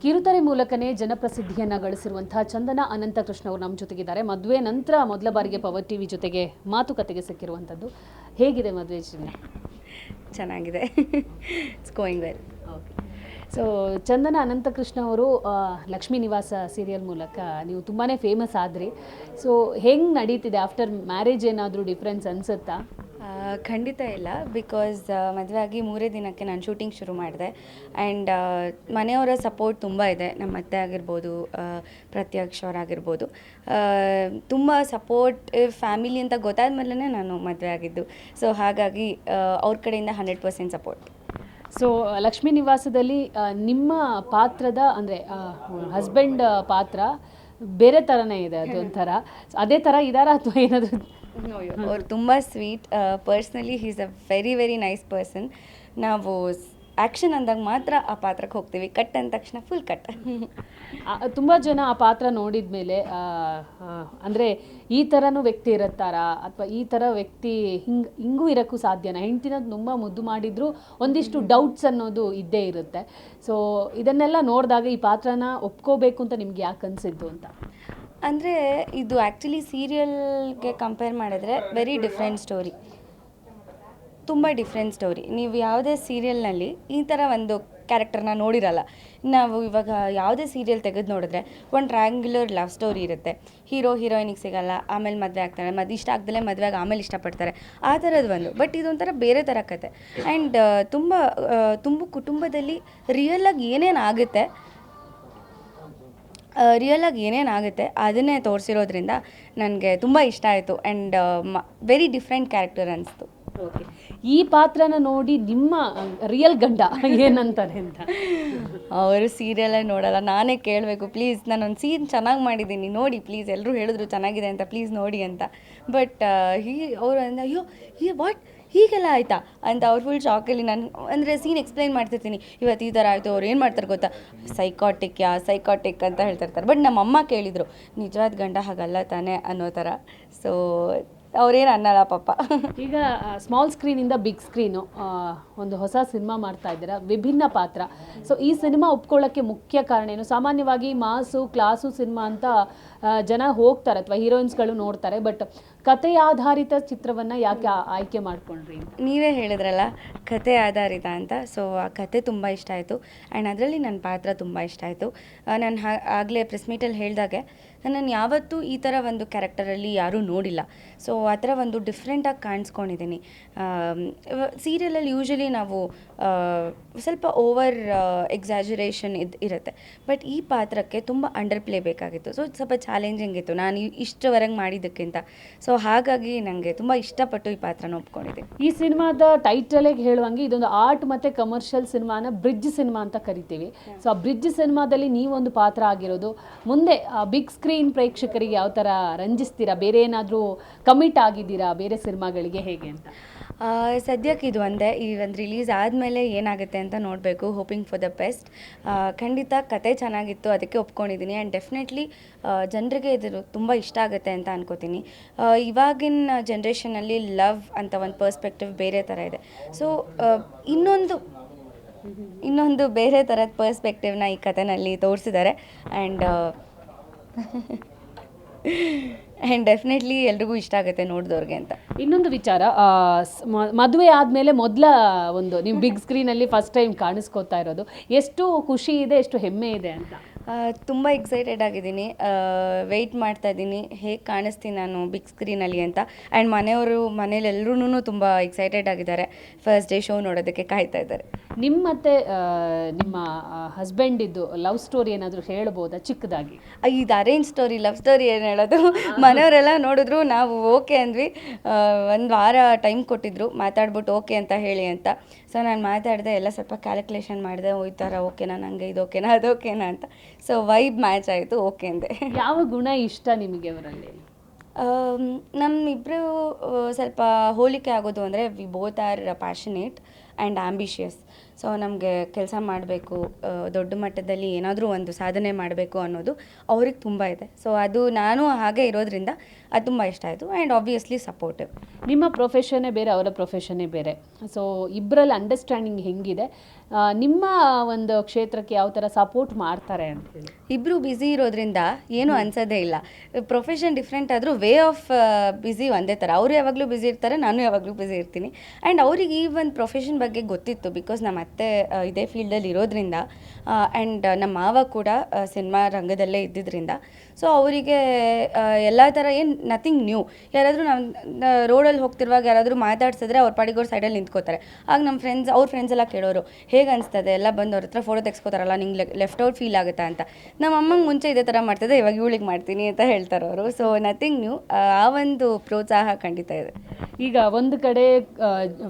ಕಿರುತೆರೆ ಮೂಲಕನೇ ಜನಪ್ರಸಿದ್ಧಿಯನ್ನು ಗಳಿಸಿರುವಂತಹ ಚಂದನ ಅನಂತಕೃಷ್ಣ ಅವರು ನಮ್ಮ ಜೊತೆಗಿದ್ದಾರೆ. ಮದುವೆ ನಂತರ ಮೊದಲ ಬಾರಿಗೆ ಪವರ್ ಟಿವಿ ಜೊತೆಗೆ ಮಾತುಕತೆಗೆ ಸಿಕ್ಕಿರುವಂಥದ್ದು. ಹೇಗಿದೆ ಮದುವೆ ಜೀವನ? ಚೆನ್ನಾಗಿದೆ. It's going well. Okay. So Chandana Ananthakrishna ಅವರು ಲಕ್ಷ್ಮೀ ನಿವಾಸ ಸೀರಿಯಲ್ ಮೂಲಕ ನೀವು ತುಂಬಾ ಫೇಮಸ್ ಆದ್ರಿ. ಸೊ ಹೆಂಗೆ ನಡೀತಿದೆ ಆಫ್ಟರ್ ಮ್ಯಾರೇಜ್? ಏನಾದರೂ ಡಿಫ್ರೆನ್ಸ್ ಅನಿಸುತ್ತಾ? ಖಂಡಿತ ಇಲ್ಲ. ಬಿಕಾಸ್ ಮದುವೆ ಆಗಿ 3 ದಿನಕ್ಕೆ ನಾನು ಶೂಟಿಂಗ್ ಶುರು ಮಾಡಿದೆ. ಆ್ಯಂಡ್ ಮನೆಯವರ ಸಪೋರ್ಟ್ ತುಂಬ ಇದೆ. ನಮ್ಮ ಅತ್ತೆ ಆಗಿರ್ಬೋದು, ಪ್ರತ್ಯಕ್ಷ ಅವರಾಗಿರ್ಬೋದು, ತುಂಬ ಸಪೋರ್ಟ್ ಫ್ಯಾಮಿಲಿ ಅಂತ ಗೊತ್ತಾದ ಮೇಲೇ ನಾನು ಮದುವೆ ಆಗಿದ್ದು. ಸೊ ಹಾಗಾಗಿ ಅವ್ರ ಕಡೆಯಿಂದ 100% ಸಪೋರ್ಟ್. ಸೊ ಲಕ್ಷ್ಮೀ ನಿವಾಸದಲ್ಲಿ ನಿಮ್ಮ ಪಾತ್ರದ ಅಂದರೆ ಹಸ್ಬೆಂಡ್ ಪಾತ್ರ ಬೇರೆ ಥರನೇ ಇದೆ, ಅದೊಂಥರ. ಅದೇ ಥರ ಇದ್ದಾರಾ ಅಥವಾ ಏನಾದರೂ? ಅವ್ರು ತುಂಬ sweet. Personally he is a very nice person. ನಾವು ಆ್ಯಕ್ಷನ್ ಅಂದಾಗ ಮಾತ್ರ ಆ ಪಾತ್ರಕ್ಕೆ ಹೋಗ್ತೀವಿ. ಕಟ್ ಅಂದ ತಕ್ಷಣ ಫುಲ್ ಕಟ್. ತುಂಬ ಜನ ಆ ಪಾತ್ರ ನೋಡಿದ ಮೇಲೆ ಅಂದರೆ ಈ ಥರನೂ ವ್ಯಕ್ತಿ ಇರುತ್ತಾರಾ, ಅಥವಾ ಈ ಥರ ವ್ಯಕ್ತಿ ಹಿಂಗೂ ಇರೋಕ್ಕೂ ಸಾಧ್ಯನಾ? ಹೆಂಡ್ತಿನ ತುಂಬ ಮುದ್ದು ಮಾಡಿದರೂ ಒಂದಿಷ್ಟು ಡೌಟ್ಸ್ ಅನ್ನೋದು ಇದ್ದೇ ಇರುತ್ತೆ. ಸೊ ಇದನ್ನೆಲ್ಲ ನೋಡಿದಾಗ ಈ ಪಾತ್ರನ ಒಪ್ಕೋಬೇಕು ಅಂತ ನಿಮ್ಗೆ ಯಾಕೆ ಅನಿಸಿದ್ದು ಅಂತ? ಅಂದರೆ ಇದು ಆ್ಯಕ್ಚುಲಿ ಸೀರಿಯಲ್ಗೆ ಕಂಪೇರ್ ಮಾಡಿದ್ರೆ ವೆರಿ ಡಿಫ್ರೆಂಟ್ ಸ್ಟೋರಿ. ತುಂಬ ಡಿಫ್ರೆಂಟ್ ಸ್ಟೋರಿ. ನೀವು ಯಾವುದೇ ಸೀರಿಯಲ್ನಲ್ಲಿ ಈ ಥರ ಒಂದು ಕ್ಯಾರೆಕ್ಟರ್ನ ನೋಡಿರಲ್ಲ. ನಾವು ಇವಾಗ ಯಾವುದೇ ಸೀರಿಯಲ್ ತೆಗೆದು ನೋಡಿದ್ರೆ ಒಂದು ಟ್ರ್ಯಾಂಗ್ಯುಲರ್ ಲವ್ ಸ್ಟೋರಿ ಇರುತ್ತೆ. ಹೀರೋ ಹೀರೋಯಿನಿಗೆ ಸಿಗಲ್ಲ, ಆಮೇಲೆ ಮದುವೆ ಆಗ್ತಾಳೆ, ಇಷ್ಟ ಆಗ್ದಲೇ ಮದುವೆಗೆ ಆಮೇಲೆ ಇಷ್ಟಪಡ್ತಾರೆ, ಆ ಥರದ್ದು ಒಂದು. ಬಟ್ ಇದೊಂಥರ ಬೇರೆ ಥರ ಕತೆ. ಆ್ಯಂಡ್ ತುಂಬ ಕುಟುಂಬದಲ್ಲಿ ರಿಯಲಾಗಿ ಏನೇನಾಗುತ್ತೆ ಅದನ್ನೇ ತೋರಿಸಿರೋದ್ರಿಂದ ನನಗೆ ತುಂಬ ಇಷ್ಟ ಆಯಿತು. ಆ್ಯಂಡ್ ವೆರಿ ಡಿಫ್ರೆಂಟ್ ಕ್ಯಾರೆಕ್ಟರ್ ಅನಿಸ್ತು. ಓಕೆ. ಈ ಪಾತ್ರನ ನೋಡಿ ನಿಮ್ಮ ರಿಯಲ್ ಗಂಡ ಏನಂತಾರೆ ಅಂತ? ಅವರು ಸೀರಿಯಲೇ ನೋಡಲ್ಲ. ನಾನೇ ಕೇಳಬೇಕು, ಪ್ಲೀಸ್ ನಾನೊಂದು ಸೀನ್ ಚೆನ್ನಾಗಿ ಮಾಡಿದ್ದೀನಿ ನೋಡಿ ಪ್ಲೀಸ್, ಎಲ್ಲರೂ ಹೇಳಿದ್ರು ಚೆನ್ನಾಗಿದೆ ಅಂತ, ಪ್ಲೀಸ್ ನೋಡಿ ಅಂತ. ಬಟ್ ಅವರು ಅಯ್ಯೋ ವಾಟ್ ಹೀಗೆಲ್ಲ ಆಯಿತಾ ಅಂತ ಅವ್ರು ಫುಲ್ ಶಾಕಲ್ಲಿ. ನಾನು ಅಂದರೆ ಸೀನ್ ಎಕ್ಸ್ಪ್ಲೈನ್ ಮಾಡ್ತಿರ್ತೀನಿ, ಇವತ್ತು ಈ ಥರ ಆಯಿತು, ಅವ್ರು ಏನು ಮಾಡ್ತಾರೆ ಗೊತ್ತಾ, ಸೈಕಾಟಿಕ್ ಅಂತ ಹೇಳ್ತಿರ್ತಾರೆ. ಬಟ್ ನಮ್ಮಮ್ಮ ಕೇಳಿದರು, ನಿಜವಾದ ಗಂಡ ಹಾಗಲ್ಲ ತಾನೇ ಅನ್ನೋ ಥರ. ಸೊ ಅವ್ರೇನು ಅನ್ನಲ್ಲ ಪಾಪ. ಈಗ ಸ್ಮಾಲ್ ಸ್ಕ್ರೀನಿಂದ ಬಿಗ್ ಸ್ಕ್ರೀನು ಒಂದು ಹೊಸ ಸಿನಿಮಾ ಮಾಡ್ತಾ ಇದ್ದೀರಾ, ವಿಭಿನ್ನ ಪಾತ್ರ. ಸೊ ಈ ಸಿನಿಮಾ ಒಪ್ಕೊಳ್ಳೋಕ್ಕೆ ಮುಖ್ಯ ಕಾರಣ ಏನು? ಸಾಮಾನ್ಯವಾಗಿ ಮಾಸು ಕ್ಲಾಸು ಸಿನಿಮಾ ಅಂತ ಜನ ಹೋಗ್ತಾರೆ ಅಥವಾ ಹೀರೋಯಿನ್ಸ್ಗಳು ನೋಡ್ತಾರೆ. ಬಟ್ ಕತೆ ಆಧಾರಿತ ಚಿತ್ರವನ್ನು ಯಾಕೆ ಆಯ್ಕೆ ಮಾಡ್ಕೊಂಡ್ರಿ? ನೀವೇ ಹೇಳಿದ್ರಲ್ಲ ಕತೆ ಆಧಾರಿತ ಅಂತ. ಸೊ ಆ ಕತೆ ತುಂಬ ಇಷ್ಟ ಆಯಿತು. ಆ್ಯಂಡ್ ಅದರಲ್ಲಿ ನನ್ನ ಪಾತ್ರ ತುಂಬ ಇಷ್ಟ ಆಯಿತು. ನಾನು ಆಗಲೇ ಪ್ರೆಸ್ ಮೀಟಲ್ಲಿ ಹೇಳಿದಾಗೆ ನಾನು ಯಾವತ್ತೂ ಈ ಥರ ಒಂದು ಕ್ಯಾರೆಕ್ಟರಲ್ಲಿ ಯಾರೂ ನೋಡಿಲ್ಲ. ಸೊ ಆ ಥರ ಒಂದು ಡಿಫ್ರೆಂಟಾಗಿ ಕಾಣಿಸ್ಕೊಂಡಿದ್ದೀನಿ. ಸೀರಿಯಲಲ್ಲಿ ಯೂಶ್ವಲಿ ನಾವು ಸ್ವಲ್ಪ ಓವರ್ ಎಕ್ಸಾಜುರೇಷನ್ ಇರುತ್ತೆ. ಬಟ್ ಈ ಪಾತ್ರಕ್ಕೆ ತುಂಬ ಅಂಡರ್ ಪ್ಲೇ ಬೇಕಾಗಿತ್ತು. ಸೊ ಸ್ವಲ್ಪ ಚಾಲೆಂಜಿಂಗ್ ಇತ್ತು ನಾನು ಇಷ್ಟವರೆಗೆ ಮಾಡಿದ್ದಕ್ಕಿಂತ. ಸೊ ಹಾಗಾಗಿ ನನಗೆ ತುಂಬ ಇಷ್ಟಪಟ್ಟು ಈ ಪಾತ್ರನ ಒಪ್ಕೊಂಡಿದ್ದೀನಿ. ಈ ಸಿನಿಮಾದ ಟೈಟಲಿಗೆ ಹೇಳುವಂಗೆ ಇದೊಂದು ಆರ್ಟ್ ಮತ್ತು ಕಮರ್ಷಿಯಲ್ ಸಿನಿಮಾನ ಬ್ರಿಡ್ಜ್ ಸಿನಿಮಾ ಅಂತ ಕರಿತೀವಿ. ಸೊ ಆ ಬ್ರಿಡ್ಜ್ ಸಿನಿಮಾದಲ್ಲಿ ನೀವೊಂದು ಪಾತ್ರ ಆಗಿರೋದು. ಮುಂದೆ ಬಿಗ್ ಸ್ಕ್ರೀನ್ ಪ್ರೇಕ್ಷಕರಿಗೆ ಯಾವ ಥರ ರಂಜಿಸ್ತೀರಾ? ಬೇರೆ ಏನಾದರೂ ಕಮಿಟ್ ಆಗಿದ್ದೀರಾ ಬೇರೆ ಸಿನಿಮಾಗಳಿಗೆ, ಹೇಗೆ ಅಂತ? ಸದ್ಯಕ್ಕೆ ಇದು ಒಂದೇ. ಈ ಒಂದು ರಿಲೀಸ್ ಆದಮೇಲೆ ಏನಾಗುತ್ತೆ ಅಂತ ನೋಡಬೇಕು. Hoping for the best. ಖಂಡಿತ ಕತೆ ಚೆನ್ನಾಗಿತ್ತು, ಅದಕ್ಕೆ ಒಪ್ಕೊಂಡಿದ್ದೀನಿ. ಆ್ಯಂಡ್ ಡೆಫಿನೆಟ್ಲಿ ಜನರಿಗೆ ಇದು ತುಂಬ ಇಷ್ಟ ಆಗುತ್ತೆ ಅಂತ ಅನ್ಕೋತೀನಿ. ಇವಾಗಿನ ಜನ್ರೇಷನಲ್ಲಿ ಲವ್ ಅಂತ ಒಂದು ಪರ್ಸ್ಪೆಕ್ಟಿವ್ ಬೇರೆ ಥರ ಇದೆ. ಸೊ ಇನ್ನೊಂದು ಬೇರೆ ಥರದ ಪರ್ಸ್ಪೆಕ್ಟಿವ್ನ ಈ ಕಥೆನಲ್ಲಿ ತೋರಿಸಿದ್ದಾರೆ. ಆ್ಯಂಡ್ ಡೆಫಿನೆಟ್ಲಿ ಎಲ್ರಿಗೂ ಇಷ್ಟ ಆಗುತ್ತೆ ನೋಡಿದವ್ರಿಗೆ ಅಂತ. ಇನ್ನೊಂದು ವಿಚಾರ, ಮದುವೆ ಆದಮೇಲೆ ಮೊದಲ ಒಂದು ನೀವು ಬಿಗ್ ಸ್ಕ್ರೀನಲ್ಲಿ ಫಸ್ಟ್ ಟೈಮ್ ಕಾಣಿಸ್ಕೋತಾ ಇರೋದು, ಎಷ್ಟು ಖುಷಿ ಇದೆ, ಎಷ್ಟು ಹೆಮ್ಮೆ ಇದೆ ಅಂತ? ತುಂಬ ಎಕ್ಸೈಟೆಡ್ ಆಗಿದ್ದೀನಿ. ವೆಯ್ಟ್ ಮಾಡ್ತಾ ಇದ್ದೀನಿ ಹೇಗೆ ಕಾಣಿಸ್ತೀನಿ ನಾನು ಬಿಗ್ ಸ್ಕ್ರೀನಲ್ಲಿ ಅಂತ. ಆ್ಯಂಡ್ ಮನೇಲೆಲ್ಲರೂ ತುಂಬ ಎಕ್ಸೈಟೆಡ್ ಆಗಿದ್ದಾರೆ. ಫಸ್ಟ್ ಡೇ ಶೋ ನೋಡೋದಕ್ಕೆ ಕಾಯ್ತಾ ಇದ್ದಾರೆ. ಮತ್ತು ನಿಮ್ಮ ಹಸ್ಬೆಂಡಿದ್ದು ಲವ್ ಸ್ಟೋರಿ ಏನಾದರೂ ಹೇಳ್ಬೋದಾ ಚಿಕ್ಕದಾಗಿ? ಇದು ಅರೇಂಜ್ ಸ್ಟೋರಿ, ಲವ್ ಸ್ಟೋರಿ ಏನು ಹೇಳೋದು. ಮನೆಯವರೆಲ್ಲ ನೋಡಿದ್ರು, ನಾವು ಓಕೆ ಅಂದ್ವಿ. ಒಂದು ವಾರ ಟೈಮ್ ಕೊಟ್ಟಿದ್ರು ಮಾತಾಡ್ಬಿಟ್ಟು ಓಕೆ ಅಂತ ಹೇಳಿ ಅಂತ. ಸೊ ನಾನು ಮಾತಾಡಿದೆ, ಎಲ್ಲ ಸ್ವಲ್ಪ ಕ್ಯಾಲ್ಕುಲೇಷನ್ ಮಾಡಿದೆ, ಈ ಥರ ಓಕೆನಾ, ನನಗೆ ಇದು ಓಕೆನಾ ಅದು ಓಕೆನಾ ಅಂತ. ಸೊ ವೈಬ್ ಮ್ಯಾಚ್ ಆಯಿತು, ಓಕೆ ಅಂದೆ. ಯಾವ ಗುಣ ಇಷ್ಟ ನಿಮಗೆ ಅವರಲ್ಲಿ? ನಮ್ಮಿಬ್ಬರು ಸ್ವಲ್ಪ ಹೋಲಿಕೆ ಆಗೋದು ಅಂದರೆ we both are passionate and ambitious. So ನಮಗೆ ಕೆಲಸ ಮಾಡಬೇಕು, ದೊಡ್ಡ ಮಟ್ಟದಲ್ಲಿ ಏನಾದರೂ ಒಂದು ಸಾಧನೆ ಮಾಡಬೇಕು ಅನ್ನೋದು ಅವ್ರಿಗೆ ತುಂಬ ಇದೆ. ಸೊ ಅದು ನಾನು ಹಾಗೆ ಇರೋದ್ರಿಂದ ಅದು ತುಂಬ ಇಷ್ಟ ಆಯಿತು ಆ್ಯಂಡ್ ಆಬ್ವಿಯಸ್ಲಿ ಸಪೋರ್ಟಿವ್. ನಿಮ್ಮ ಪ್ರೊಫೆಷನ್ನೇ ಬೇರೆ, ಅವರ ಪ್ರೊಫೆಷನ್ನೇ ಬೇರೆ. ಸೊ ಇಬ್ಬರಲ್ಲಿ ಅಂಡರ್ಸ್ಟ್ಯಾಂಡಿಂಗ್ ಹೆಂಗಿದೆ? ನಿಮ್ಮ ಒಂದು ಕ್ಷೇತ್ರಕ್ಕೆ ಯಾವ ಥರ ಸಪೋರ್ಟ್ ಮಾಡ್ತಾರೆ ಅಂತೇಳಿ? ಇಬ್ಬರು ಬ್ಯುಸಿ ಇರೋದ್ರಿಂದ ಏನೂ ಅನ್ಸೋದೇ ಇಲ್ಲ. ಪ್ರೊಫೆಷನ್ ಡಿಫ್ರೆಂಟ್ ಆದರೂ ವೇ ಆಫ್ ಬ್ಯುಸಿ ಒಂದೇ ಥರ. ಅವರು ಯಾವಾಗಲೂ ಬ್ಯುಸಿ ಇರ್ತಾರೆ, ನಾನು ಯಾವಾಗಲೂ ಬ್ಯುಸಿ ಇರ್ತೀನಿ. ಆ್ಯಂಡ್ ಅವ್ರಿಗೆ ಈ ಒಂದು ಪ್ರೊಫೆಷನ್ ಬಗ್ಗೆ ಗೊತ್ತಿತ್ತು, ಬಿಕಾಸ್ ನಮ್ಮ ಅತ್ತೆ ಇದೇ ಫೀಲ್ಡಲ್ಲಿ ಇರೋದ್ರಿಂದ ಆ್ಯಂಡ್ ನಮ್ಮ ಮಾವ ಕೂಡ ಸಿನಿಮಾ ರಂಗದಲ್ಲೇ ಇದ್ದಿದ್ದರಿಂದ. ಸೊ ಅವರಿಗೆ ಎಲ್ಲ ಥರ ಏನು ನಥಿಂಗ್ ನ್ಯೂ. ಯಾರಾದರೂ ನಾವು ರೋಡಲ್ಲಿ ಹೋಗ್ತಿರುವಾಗ ಯಾರಾದರೂ ಮಾತಾಡ್ಸಿದ್ರೆ ಅವ್ರ ಪಾಡಿಗೆ ಅವ್ರು ಸೈಡಲ್ಲಿ ನಿಂತ್ಕೋತಾರೆ. ಆಗ ನಮ್ಮ ಅವ್ರ ಫ್ರೆಂಡ್ಸ್ ಎಲ್ಲ ಕೇಳೋರು, ಹೇಗೆ ಅನಿಸ್ತದೆ ಎಲ್ಲ ಬಂದು ಅವ್ರ ಹತ್ರ ಫೋಟೋ ತೆಗೆಸ್ಕೋತಾರಲ್ಲ, ನಿಂಗೆ ಲೆಫ್ಟ್ ಔಟ್ ಫೀಲ್ ಆಗುತ್ತಾ ಅಂತ. ನಮ್ಮ ಅಮ್ಮಂಗೆ ಮುಂಚೆ ಇದೇ ಥರ ಮಾಡ್ತಿದ್ದೆ, ಇವಾಗ ಇವಳಿಗೆ ಮಾಡ್ತೀನಿ ಅಂತ ಹೇಳ್ತಾರೆ ಅವರು. So nothing new. ಆ ಒಂದು ಪ್ರೋತ್ಸಾಹ ಖಂಡಿತ ಇದೆ. ಈಗ ಒಂದು ಕಡೆ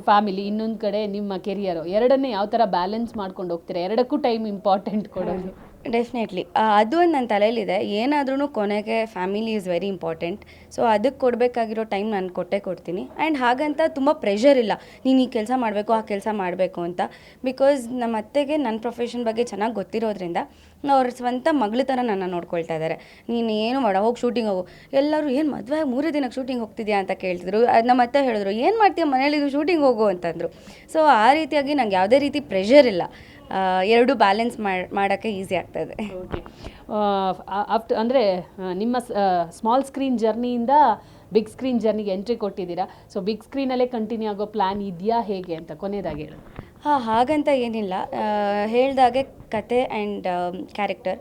ಫ್ಯಾಮಿಲಿ, ಇನ್ನೊಂದು ಕಡೆ ನಿಮ್ಮ ಕೆರಿಯರು, ಎರಡನ್ನೇ ಯಾವ ಥರ ಬ್ಯಾಲೆನ್ಸ್ ಮಾಡ್ಕೊಂಡು ಹೋಗ್ತೀರಾ? ಎರಡಕ್ಕೂ ಟೈಮ್ ಇಂಪಾರ್ಟೆಂಟ್ ಕೊಡೋದು? ಡೆಫಿನೆಟ್ಲಿ ಅದು ಒಂದು ನನ್ನ ತಲೆಯಲ್ಲಿದೆ. ಏನಾದ್ರೂ ಕೊನೆಗೆ family is very important. So ಅದಕ್ಕೆ ಕೊಡಬೇಕಾಗಿರೋ ಟೈಮ್ ನಾನು ಕೊಡ್ತೀನಿ. ಆ್ಯಂಡ್ ಹಾಗಂತ ತುಂಬ ಪ್ರೆಷರ್ ಇಲ್ಲ, ನೀನು ಈ ಕೆಲಸ ಮಾಡಬೇಕು ಆ ಕೆಲಸ ಮಾಡಬೇಕು ಅಂತ. ಬಿಕಾಸ್ ನಮ್ಮ ಅತ್ತೆಗೆ ನನ್ನ ಪ್ರೊಫೆಷನ್ ಬಗ್ಗೆ ಚೆನ್ನಾಗಿ ಗೊತ್ತಿರೋದ್ರಿಂದ ಅವ್ರ ಸ್ವಂತ ಮಗಳ ಥರ ನನ್ನ ನೋಡ್ಕೊಳ್ತಾ ಇದ್ದಾರೆ. ನೀನು ಏನು ಮಾಡ, ಹೋಗಿ ಶೂಟಿಂಗ್ ಹೋಗು. ಎಲ್ಲರೂ ಏನು ಮದುವೆ 3 ದಿನಕ್ಕೆ ಶೂಟಿಂಗ್ ಹೋಗ್ತಿದ್ಯಾ ಅಂತ ಕೇಳ್ತಿದ್ರು. ನಮ್ಮ ಅತ್ತೆ ಹೇಳಿದ್ರು, ಏನು ಮಾಡ್ತೀಯ ಮನೇಲಿ, ಇದು ಶೂಟಿಂಗ್ ಹೋಗು ಅಂತಂದರು. ಸೊ ಆ ರೀತಿಯಾಗಿ ನಂಗೆ ಯಾವುದೇ ರೀತಿ ಪ್ರೆಷರ್ ಇಲ್ಲ. ಎರಡು ಬ್ಯಾಲೆನ್ಸ್ ಮಾಡೋಕ್ಕೆ ಈಸಿ ಆಗ್ತದೆ. ಓಕೆ. ಅಂದರೆ ನಿಮ್ಮ ಸ್ಮಾಲ್ ಸ್ಕ್ರೀನ್ ಜರ್ನಿಯಿಂದ ಬಿಗ್ ಸ್ಕ್ರೀನ್ ಜರ್ನಿಗೆ ಎಂಟ್ರಿ ಕೊಟ್ಟಿದ್ದೀರಾ. ಸೊ ಬಿಗ್ ಸ್ಕ್ರೀನಲ್ಲೇ ಕಂಟಿನ್ಯೂ ಆಗೋ ಪ್ಲ್ಯಾನ್ ಇದೆಯಾ, ಹೇಗೆ ಅಂತ ಕೊನೆಯದಾಗಿ ಹೇಳು. ಹಾಗಂತ ಏನಿಲ್ಲ. ಹೇಳ್ದಾಗೆ ಕತೆ ಆ್ಯಂಡ್ ಕ್ಯಾರೆಕ್ಟರ್,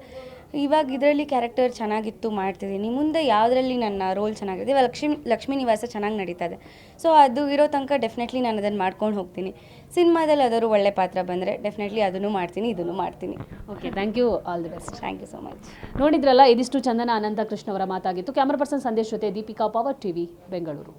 ಇವಾಗ ಇದರಲ್ಲಿ ಕ್ಯಾರೆಕ್ಟರ್ ಚೆನ್ನಾಗಿತ್ತು ಮಾಡ್ತಿದ್ದೀನಿ. ಮುಂದೆ ಯಾವುದರಲ್ಲಿ ನನ್ನ ರೋಲ್ ಚೆನ್ನಾಗಿದೆ, ಇವಾಗ ಲಕ್ಷ್ಮೀ ನಿವಾಸ ಚೆನ್ನಾಗಿ ನಡೀತಾ ಇದೆ. ಸೊ ಅದು ಇರೋ ತನಕ ಡೆಫಿನೆಟ್ಲಿ ನಾನು ಅದನ್ನು ಮಾಡ್ಕೊಂಡು ಹೋಗ್ತೀನಿ. ಸಿನಿಮಾದಲ್ಲಿ ಅದಾದ್ರು ಒಳ್ಳೆ ಪಾತ್ರ ಬಂದರೆ ಡೆಫಿನೆಟ್ಲಿ ಅದನ್ನು ಮಾಡ್ತೀನಿ, ಇದನ್ನು ಮಾಡ್ತೀನಿ. Okay, thank you, all the best. Thank you so much. ನೋಡಿದ್ರಲ್ಲ, ಇದಿಷ್ಟು ಚಂದನ ಅನಂತಕೃಷ್ಣ ಅವರ ಮಾತಾಗಿತ್ತು. ಕ್ಯಾಮರಾ ಪರ್ಸನ್ ಸಂದೇಶ್ ಜೊತೆ ದೀಪಿಕಾ, ಪವರ್ ಟಿವಿ, ಬೆಂಗಳೂರು.